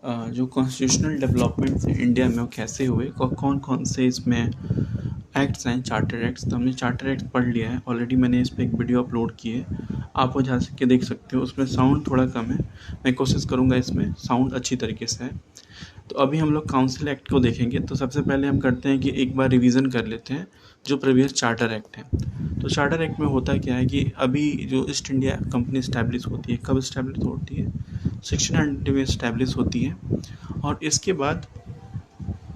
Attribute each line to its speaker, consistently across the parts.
Speaker 1: जो constitutional developments हैं India में वो कैसे हुए, कौन कौन से इसमें एक्ट्स हैं, चार्टर एक्ट्स। तो हमने चार्टर एक्ट पढ़ लिया है ऑलरेडी, मैंने इस पर एक वीडियो अपलोड की है, आप वो जा के देख सकते हो। उसमें साउंड थोड़ा कम है, मैं कोशिश करूँगा इसमें साउंड अच्छी तरीके से है। तो अभी हम लोग काउंसिल एक्ट को देखेंगे। तो सबसे पहले हम करते हैं कि एक बार रिवीजन कर लेते हैं जो प्रीवियस चार्टर एक्ट है। तो चार्टर एक्ट में होता क्या है कि अभी जो ईस्ट इंडिया कंपनी इस्टेब्लिश होती है, कब इस्टेब्लिश होती है, 1690 में इस्टेब्लिश होती है। और इसके बाद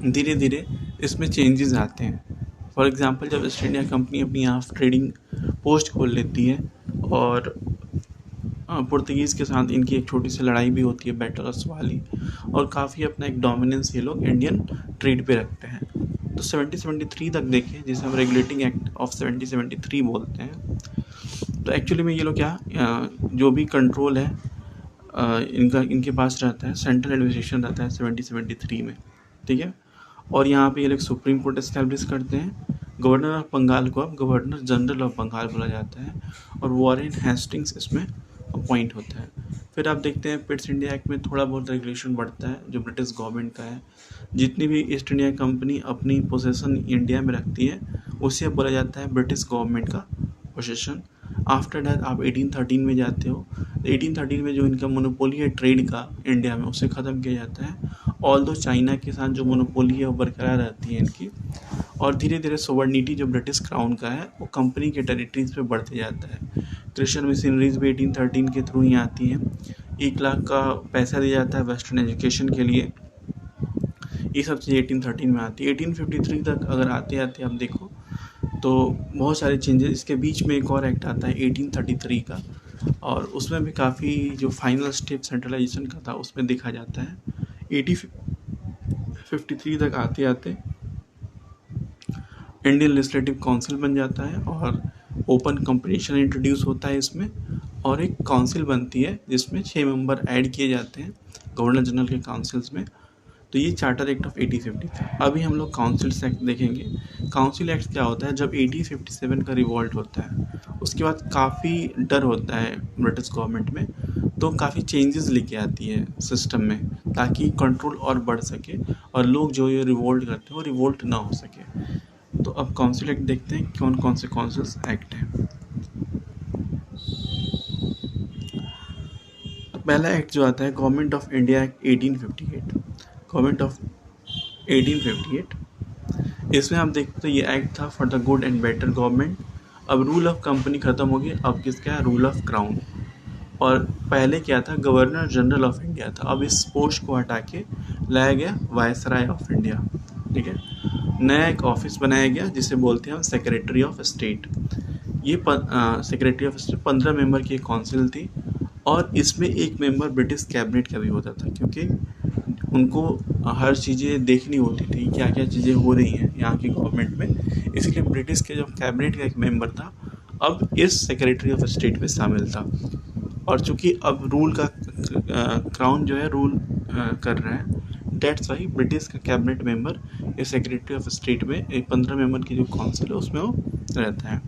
Speaker 1: धीरे धीरे इसमें चेंजेस आते हैं। फॉर एग्जांपल, जब ईस्ट इंडिया कंपनी अपनी यहाँ ट्रेडिंग पोस्ट खोल लेती है और पुर्तगीज़ के साथ इनकी एक छोटी सी लड़ाई भी होती है, बैटल्स वाली, और काफ़ी अपना एक डोमिनेंस ये लोग इंडियन ट्रेड पे रखते हैं। तो 1773 तक देखें, जिसे हम रेगुलेटिंग एक्ट ऑफ 1773 बोलते हैं। तो एक्चुअली में ये लोग क्या, जो भी कंट्रोल है इनके पास रहता है, सेंट्रल एडमिनिस्ट्रेशन रहता है 1773 में, ठीक है। और यहाँ पे ये लोग सुप्रीम कोर्ट एस्टैब्लिश करते हैं। गवर्नर ऑफ बंगाल को अब गवर्नर जनरल ऑफ बंगाल बोला जाता है, और वॉरेन हेस्टिंग्स इसमें अपॉइंट होता है। फिर आप देखते हैं पिट्स इंडिया एक्ट में थोड़ा बहुत रेगुलेशन बढ़ता है जो ब्रिटिश गवर्नमेंट का है। जितनी भी ईस्ट इंडिया कंपनी अपनी पोजीशन इंडिया में रखती है उसे बोला जाता है ब्रिटिश गवर्नमेंट का पोजीशन। आफ्टर दैट आप 1813 में जाते हो। 1813 में जो इनका मोनोपोली है ट्रेड का इंडिया में, उसे ख़त्म किया जाता है। ऑल दो चाइना के साथ जो मोनोपोली है वो बरकरार रहती है इनकी। और धीरे धीरे सोवर्निटी जो ब्रिटिश क्राउन का है वो कंपनी के टेरिटरीज पे बढ़ते जाता है। क्रिश्चियन मिशनरीज भी 1813 के थ्रू ही आती हैं। 1 लाख का पैसा दिया जाता है वेस्टर्न एजुकेशन के लिए। ये सब चीज़ 1813 में आती है। 1853 तक अगर आते आते आप देखो तो बहुत सारे चेंजेस। इसके बीच में एक और एक्ट आता है 1833 का, और उसमें भी काफ़ी जो फाइनल स्टेप सेंट्रलाइजेशन का था उसमें देखा जाता है। 1853 तक आते आते इंडियन लेजिस्लेटिव काउंसिल बन जाता है और ओपन कंपटीशन इंट्रोड्यूस होता है इसमें, और एक काउंसिल बनती है जिसमें 6 मेंबर ऐड किए जाते हैं गवर्नर जनरल के काउंसिल्स में। तो ये चार्टर एक्ट ऑफ 1850 था। अभी हम लोग काउंसिल एक्ट देखेंगे। काउंसिल एक्ट क्या होता है, जब 1857 का रिवॉल्ट होता है उसके बाद काफ़ी डर होता है ब्रिटिश गवर्नमेंट में, तो काफ़ी चेंजेस लेके आती है सिस्टम में ताकि कंट्रोल और बढ़ सके और लोग जो ये रिवोल्ट करते हैं वो रिवोल्ट ना हो सके। तो अब काउंसिल एक्ट देखते हैं कौन कौन से काउंसिल्स एक्ट हैं। तो पहला एक्ट जो आता है government of India act 1858। Government of 1858, इसमें आप देखते हो ये एक्ट था for the good and better government. अब रूल ऑफ कंपनी ख़त्म हो गई, अब किसका है, रूल ऑफ क्राउन। और पहले क्या था, गवर्नर जनरल ऑफ इंडिया था। अब इस पोस्ट को हटा के लाया गया वायसराय ऑफ इंडिया, ठीक है। नया एक ऑफिस बनाया गया जिसे बोलते हैं हम सेक्रेटरी ऑफ स्टेट। ये सेक्रेटरी ऑफ स्टेट 15 मेंबर की एक काउंसिल थी, और इसमें एक मेंबर ब्रिटिश कैबिनेट का भी होता था, क्योंकि उनको हर चीज़ें देखनी होती थी, क्या क्या चीज़ें हो रही हैं यहाँ की गवर्नमेंट में। इसलिए ब्रिटिश के जो कैबिनेट का एक मेंबर था अब इस सेक्रेटरी ऑफ स्टेट में शामिल था। और चूँकि अब रूल का क्राउन जो है रूल कर रहा है, डेट्स वाई ब्रिटिश का कैबिनेट मेंबर इस सेक्रेटरी ऑफ स्टेट में एक 15 मेंबर की जो काउंसिल है उसमें वो रहता है।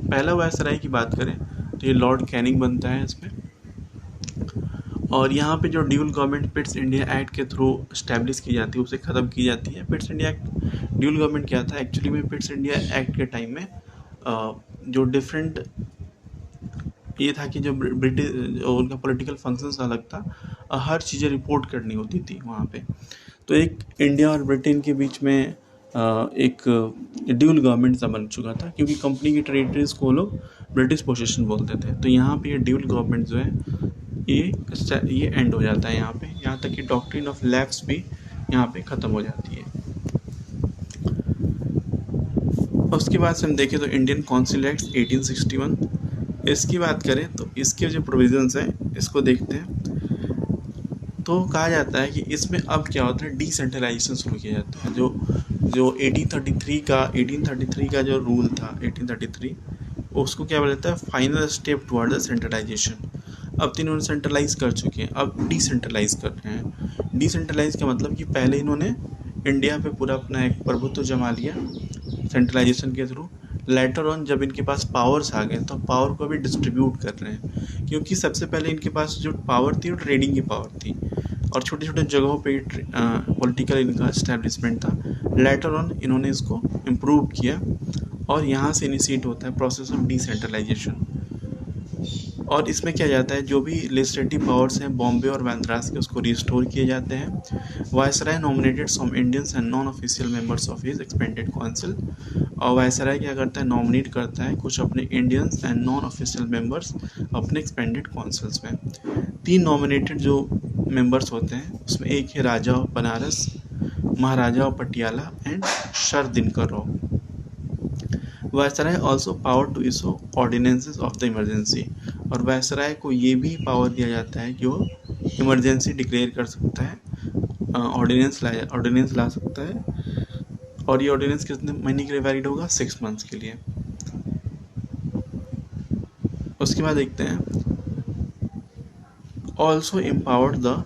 Speaker 1: पहला वायसराय की बात करें तो ये लॉर्ड कैनिंग बनता है इसमें। और यहाँ पे जो dual government Pitt's India act के थ्रू इस्टेब्लिश की जाती है उसे ख़त्म की जाती है। Pitt's India act, dual government क्या था एक्चुअली में, पिट्स इंडिया एक्ट के टाइम में जो डिफरेंट ये था कि जो ब्रिटिश उनका पॉलिटिकल फंक्शंस अलग था, हर चीज़ें रिपोर्ट करनी होती थी वहाँ पे। तो एक इंडिया और ब्रिटेन के बीच में एक ड्यूल गवर्नमेंट सा बन चुका था, क्योंकि कंपनी की टेरिटरीज को लोग ब्रिटिश पोजीशन बोलते थे। तो यहाँ पे ये ड्यूल गवर्नमेंट जो है ये एंड हो जाता है यहाँ पे। यहाँ तक कि डॉक्ट्रिन ऑफ लैप्स भी यहाँ पे ख़त्म हो जाती है। उसके बाद से हम देखें तो इंडियन काउंसिल एक्ट 1861, इसकी बात करें तो इसके जो प्रोविजंस हैं इसको देखते हैं। तो कहा जाता है कि इसमें अब क्या होता है, डिसेंट्रलाइजेशन शुरू किया जाता है। जो 1833 का जो रूल था 1833, उसको क्या बोला जाता है, final step toward the centralization. अब तो इन्होंने सेंट्रलाइज कर चुके हैं, अब डिसेंट्रलाइज कर रहे हैं। डिसेंट्रलाइज का मतलब कि पहले इन्होंने इंडिया पे पूरा अपना एक प्रभुत्व जमा लिया सेंट्रलाइजेशन के थ्रू। लेटर ऑन जब इनके पास पावर्स आ गए तो पावर को भी डिस्ट्रीब्यूट कर रहे हैं, क्योंकि सबसे पहले इनके पास जो पावर थी वो ट्रेडिंग की पावर थी। और छोटे छोटे जगहों पे पॉलिटिकल इनका इस्टेब्लिशमेंट था। लेटर ऑन इन्होंने इसको इम्प्रूव किया और यहाँ से इनिशिएट होता है प्रोसेस ऑफ डिसेंट्रलाइजेशन। और इसमें क्या जाता है, जो भी लेजिस्लेटिव पावर्स हैं बॉम्बे और मद्रास के, उसको रिस्टोर किए जाते हैं। Viceroy nominated some Indians and non official members of his expanded council. और वायसराय क्या करता है, नॉमिनेट करता है कुछ अपने Indians and non official members अपने एक्सपेंडेड काउंसिल्स में। 3 नॉमिनेटेड जो मेंबर्स होते हैं उसमें एक है Raja of Banaras, Maharaja of Patiala and sir Dinkar Rao. Viceroy also power to issue ordinances of the emergency. और वायसराय को ये भी पावर दिया जाता है कि वो इमरजेंसी डिक्लेयर कर सकता है, ऑर्डिनेंस ला सकता है। और ये ऑर्डिनेंस कितने महीने के लिए वैलिड होगा, 6 मंथ्स के लिए। उसके बाद देखते हैं, also empowered the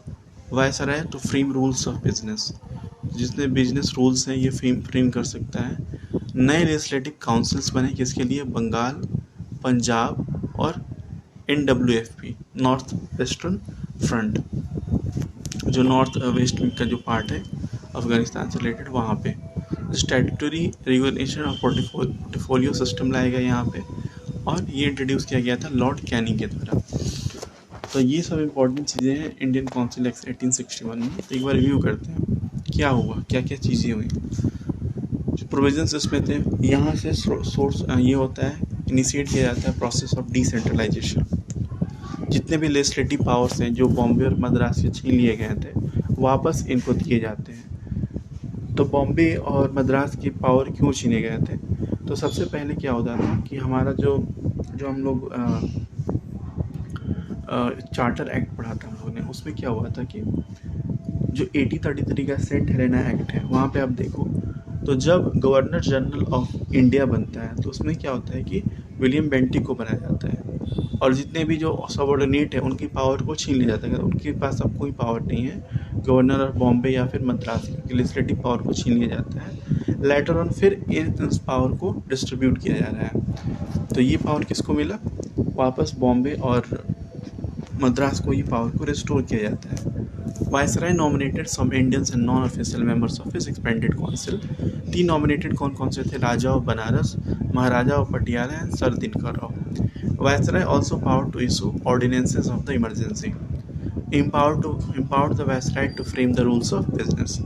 Speaker 1: viceroy to frame rules of business. जितने बिजनेस रूल्स हैं ये फ्रेम कर सकता है। नए लेजिस्लेटिव काउंसिल्स बने किसके लिए, बंगाल, पंजाब और NWFP, नॉर्थ वेस्टर्न फ्रंट, जो नॉर्थ वेस्ट का जो पार्ट है अफगानिस्तान से रिलेटेड, वहाँ पे statutory regulation of portfolio system लाया गया यहाँ पे। और ये इंट्रोड्यूस किया गया था लॉर्ड कैनिंग के द्वारा। तो ये सब इम्पोर्टेंट चीज़ें हैं इंडियन काउंसिल एक्ट 1861 में। एक बार रिव्यू करते हैं क्या हुआ, क्या क्या चीज़ें हुई, जो प्रोविजंस इसमें थे। यहाँ से सोर्स ये होता है, इनिशिएट किया जाता है प्रोसेस ऑफ डिसेंट्रलाइजेशन। जितने भी लेजिस्लेटिव पावर्स हैं जो बॉम्बे और मद्रास से छीन लिए गए थे वापस इनको दिए जाते हैं। तो बॉम्बे और मद्रास की पावर क्यों छीने गए थे, तो सबसे पहले क्या होता था कि हमारा जो हम लोग चार्टर एक्ट पढ़ा था हम लोगों ने, उसमें क्या हुआ था कि जो 1833 का सेंट हेलेना एक्ट है, वहाँ पे आप देखो तो जब गवर्नर जनरल ऑफ इंडिया बनता है तो उसमें क्या होता है कि विलियम बेंटिक को बनाया जाता है और जितने भी जो सबऑर्डिनेट है उनकी पावर को छीन लिया जाता है। उनके पास अब कोई पावर नहीं है, गवर्नर ऑफ बॉम्बे या फिर मद्रास की लेजिस्लेटिव पावर को छीन लिया जाता है। लेटर ऑन फिर इस पावर को डिस्ट्रीब्यूट किया जा रहा है। तो ये पावर किसको मिला, वापस बॉम्बे और मद्रास को ये पावर को रिस्टोर किया जाता है। Viceroy nominated some Indians and non official members of his expanded council. 3 nominated कौन से थे, Raja of Banaras, Maharaja of Patiala and sir Dinkar Rao. Viceroy also power to issue ordinances of the emergency, empowered the Viceroy to frame the rules of business।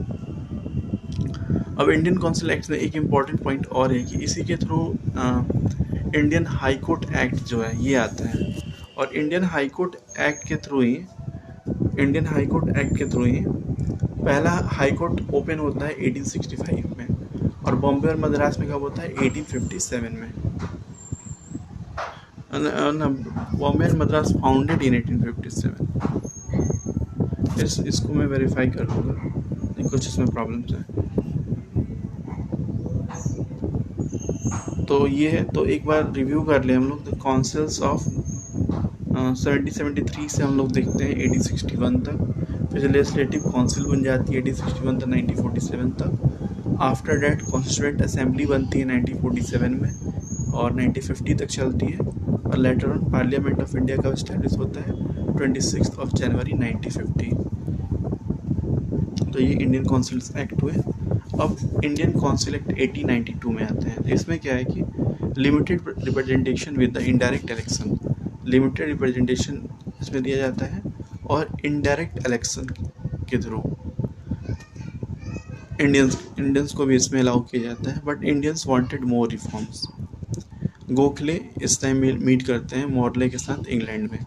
Speaker 1: अब Indian council act में एक important point और है कि इसी के through Indian high court act जो है ये आता है। और इंडियन हाई कोर्ट एक्ट के थ्रू ही पहला हाई कोर्ट ओपन होता है 1865 में और बॉम्बे और मद्रास में कब होता है 1857 में। Bombay and Madras founded in 1857। इसको मैं वेरीफाई कर लूँगा, कुछ इसमें प्रॉब्लम्स हैं। तो ये है, तो एक बार रिव्यू कर ले हम लोग द काउंसिल्स ऑफ 1773 से हम लोग देखते हैं 1861 तक। फिर लेजिस्लेटिव काउंसिल बन जाती है 1861 तक 1947 तक। आफ्टर डैट कॉन्स्टिट्यूएंट असेंबली बनती है 1947 में और 1950 तक चलती है। और later on parliament of India का इस्टेब्लिश होता है 26 जनवरी 1950। तो ये इंडियन काउंसिल्स एक्ट हुए। अब इंडियन काउंसिल एक्ट 1892 में आते हैं। तो इसमें क्या है कि limited representation with the indirect election, limited representation इसमें दिया जाता है और इनडायरेक्ट इलेक्शन के थ्रू इंडियंस को भी इसमें अलाउ किया जाता है। But Indians wanted more reforms. Gokhale इस टाइम मीट करते हैं मॉर्ले के साथ इंग्लैंड में।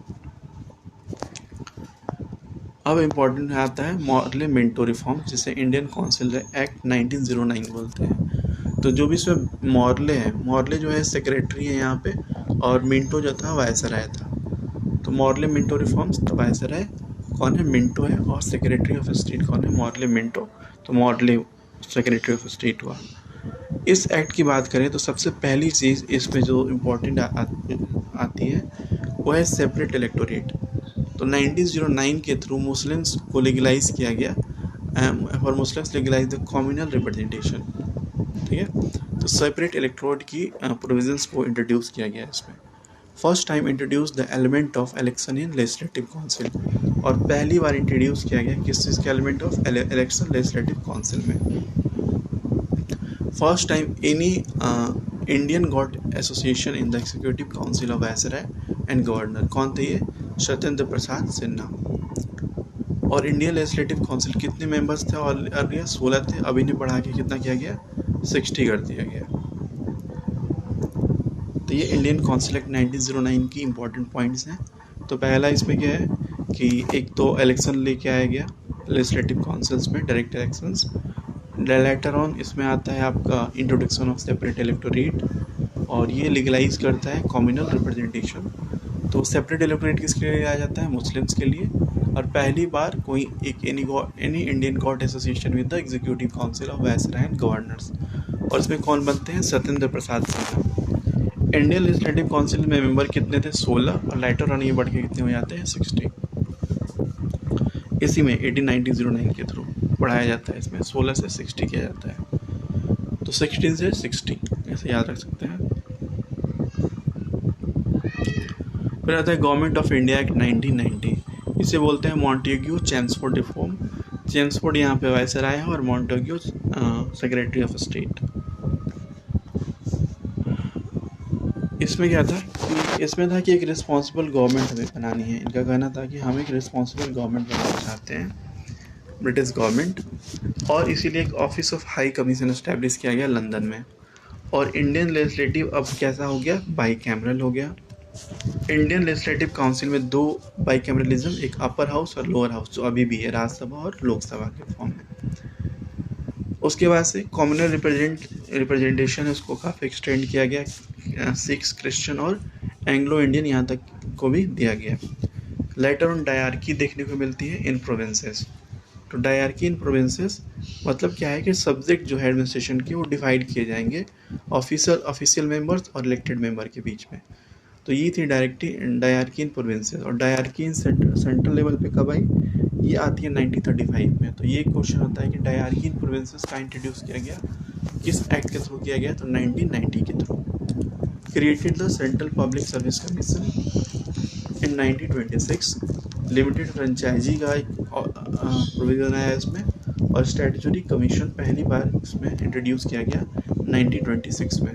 Speaker 1: अब इम्पॉर्टेंट आता है मॉर्ले मिंटो रिफॉर्म, जिसे इंडियन काउंसिल एक्ट 1909 बोलते हैं। तो जो भी इसमें मॉर्ले है, मॉर्ले जो है सेक्रेटरी है यहाँ पे और मिंटो जो था वायसराय था। तो मॉर्ले मिंटो रिफॉर्म्स, तो वायसराय कौन है, मिंटो है, और सेक्रेटरी ऑफ स्टेट कौन है, मॉर्ले मिंटो। तो मॉर्ले सेक्रेटरी ऑफ स्टेट हुआ। इस एक्ट की बात करें तो सबसे पहली चीज़ इसमें जो इम्पोर्टेंट आती है वो है सेपरेट इलेक्टोरेट। तो 1909 के थ्रू मुस्लिम्स को लीगलाइज किया गया, for Muslims legalise the communal representation. ठीक है, तो सेपरेट इलेक्टोरेट की प्रोविजंस को इंट्रोड्यूस किया गया इसमें। First time introduce the element of election in legislative council. और पहली बार इंट्रोड्यूस किया गया किस चीज़ के element of election legislative council में। First time any Indian got association in the executive council of viceroy and governor. कौन थे ये? सत्येंद्र प्रसाद सिन्हा। और इंडियन लेजिस्लेटिव काउंसिल कितने मेंबर्स थे? और 16 थे, अभी ने बढ़ा के कितना किया गया? 60 कर दिया गया। तो ये इंडियन काउंसिल एक्ट 1909 की इंपॉर्टेंट पॉइंट्स हैं। तो पहला इसमें क्या है कि एक तो इलेक्शन लेके आया गया लेजिस्लेटिव काउंसिल्स में, डायरेक्ट इलेक्शंस। लेटर ऑन इसमें आता है आपका इंट्रोडक्शन ऑफ सेपरेट इलेक्टोरेट, और ये लीगलाइज करता है कम्युनल रिप्रेजेंटेशन। तो सेपरेट इलेक्टोरेट किसके लिए आ जाता है? मुस्लिम्स के लिए। और पहली बार कोई एक any Indian court association with the executive council of viceroy and governors. और इसमें कौन बनते हैं? Satyendra Prasad Sinha. Indian legislative council में मेंबर कितने थे? 16, और लेटर ऑन ये बढ़ के कितने हो जाते हैं? 60। इसी में 1809 के थ्रू बढ़ाया जाता है, इसमें 16 से 60 किया जाता है। तो 16 से 60 ऐसे याद रख सकते हैं। फिर आता है गवर्नमेंट ऑफ इंडिया एक्ट 1990। इसे बोलते हैं मॉन्टेग्यू चेम्सफोर्ड रिफॉर्म। चेम्सफोर्ड यहाँ पे वायसराय है और मॉन्टेग्यू सेक्रेटरी ऑफ स्टेट। इसमें क्या था कि इसमें था कि एक रिस्पॉन्सिबल गवर्नमेंट हमें बनानी है। इनका कहना था कि हम एक रिस्पॉन्सिबल गवर्नमेंट बनाना चाहते हैं, ब्रिटिश गवर्नमेंट। और इसीलिए एक office of high commission establish किया गया लंदन में। और इंडियन लेजिस्लेटिव अब कैसा हो गया? बाई कैमरल हो गया। इंडियन लेजिस्लेटिव काउंसिल में 2 बाई कैमरलिज्म, एक अपर हाउस और लोअर हाउस, जो अभी भी है, राज्यसभा और लोकसभा के फॉर्म में। उसके बाद से कम्युनल रिप्रेजेंटेशन है, उसको काफ़ी एक्सटेंड किया गया, सिक्स, क्रिश्चियन और एंग्लो इंडियन यहाँ तक को भी दिया गया। लेटर ऑन डायरकी देखने को मिलती है इन प्रोविंसेस। तो डायरकी इन प्रोविंसेस मतलब क्या है कि सब्जेक्ट जो है एडमिनिस्ट्रेशन के वो डिवाइड किए जाएंगे ऑफिशियल मेंबर्स और इलेक्टेड मेंबर के बीच में। तो ये थी डायरकी इन प्रोविंसेस। और डायरकी इन सेंट्रल लेवल पे कब आई? ये आती है 1935 में। तो ये क्वेश्चन होता है कि डायरकी इन प्रोविंसेस का इंट्रोड्यूस किया गया किस एक्ट के थ्रू किया गया? तो 1990 के through. Created the central public service commission in 1926। Limited franchise का एक प्रोविजन आया इसमें। और स्टैट्यूटरी कमीशन पहली बार इसमें इंट्रोड्यूस किया गया 1926 में।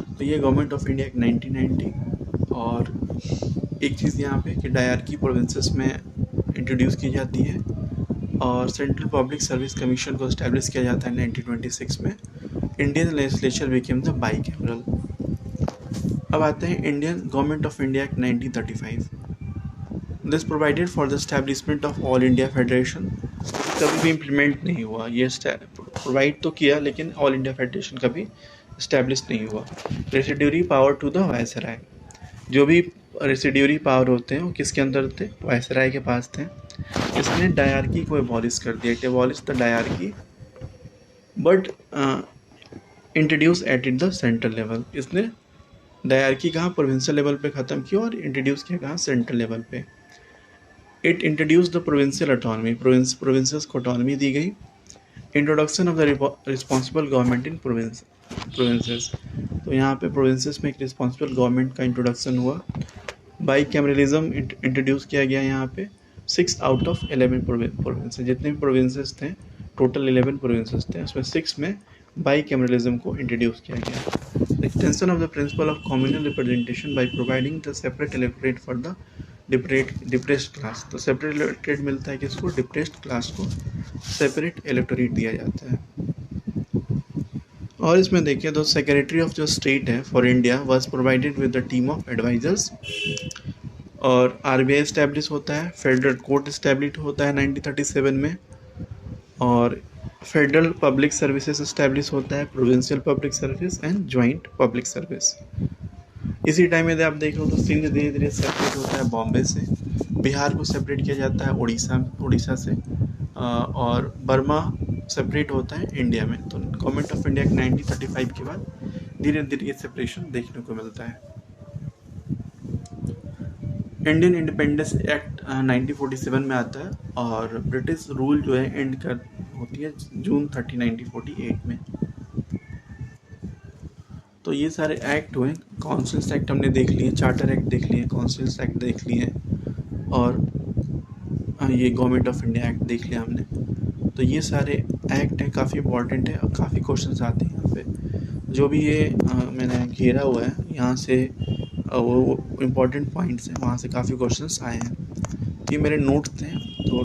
Speaker 1: तो ये गवर्नमेंट ऑफ इंडिया 1990। और एक चीज़ यहाँ पे कि डायरकी प्रोविंसेस में इंट्रोड्यूस की जाती है और सेंट्रल पब्लिक सर्विस कमीशन को इस्टेब्लिश किया जाता है 1926 में। Indian legislature became the by cameral. अब आते हैं Indian government of India act 1935। This provided for the establishment of all India federation. कभी भी इम्प्लीमेंट नहीं हुआ, ये प्रोवाइड तो किया लेकिन ऑल इंडिया फेडरेशन कभी इस्टेब्लिश नहीं हुआ। Residuary power to the viceroy. जो भी रेसिड्यूरी पावर होते हैं वो किसके अंदर थे? वायसराय के पास थे। इसने डायरकी को एबॉलिश कर दिया। It abolish the dyarchy but introduce at the central level. इसने डायरकी कहाँ? प्रोविंशियल लेवल पे ख़त्म किया और इंट्रोड्यूस किया कहाँ? सेंट्रल लेवल पे। It introduce the provincial autonomy. Provinces को ऑटोनॉमी दी गई। Introduction of the responsible government in provinces. तो यहाँ पे प्रोविंसेस में एक रिस्पॉन्सिबल गवर्नमेंट का इंट्रोडक्शन हुआ। बाई कैमरलिज्म इंट्रोड्यूस किया गया यहाँ पे। 6 आउट ऑफ 11 प्रोविंसेस, जितने भी प्रोविंसेस थे, टोटल 11 प्रोविंसेस थे, उसमें 6 में बाई कैमरलिज्म को इंट्रोड्यूस किया गया। Extension of the principle of communal representation by providing the separate electorate for the depressed class. तो सेपरेट इलेक्टोरेट मिलता है किसको? डिप्रेस्ड क्लास को सेपरेट इलेक्टोरेट दिया जाता है। और इसमें देखिए तो सेक्रेटरी ऑफ जो स्टेट है for India was provided with the team of advisers. और आरबीआई इस्टेब्लिश होता है। फेडरल कोर्ट इस्टेब्लिश होता है 1937 में। और फेडरल पब्लिक सर्विसेज इस्टेब्लिश होता है, provincial public service and joint public service. इसी टाइम में आप देख लो तो सिंध धीरे धीरे सेपरेट होता है बॉम्बे से। बिहार को सेपरेट किया जाता है उड़ीसा से। और बर्मा सेपरेट होता है इंडिया में। तो गवर्नमेंट ऑफ इंडिया 1935 के बाद धीरे धीरे ये सेपरेशन देखने को मिलता है। इंडियन इंडिपेंडेंस एक्ट 1947 में आता है और ब्रिटिश रूल जो है एंड कर होती है जून 30, 1948 में। तो ये सारे एक्ट हुए। काउंसिल्स एक्ट हमने देख लिए, चार्टर एक्ट देख लिए, काउंसिल्स एक्ट देख लिए। और ये गवर्नमेंट ऑफ इंडिया एक्ट देख लिया हमने। तो ये सारे एक्ट हैं, काफ़ी इंपॉर्टेंट है और काफ़ी क्वेश्चंस आते हैं यहाँ पे। जो भी ये मैंने घेरा हुआ है यहाँ से वो इम्पोर्टेंट पॉइंट्स हैं, वहाँ से काफ़ी क्वेश्चंस आए हैं। ये मेरे नोट्स थे। तो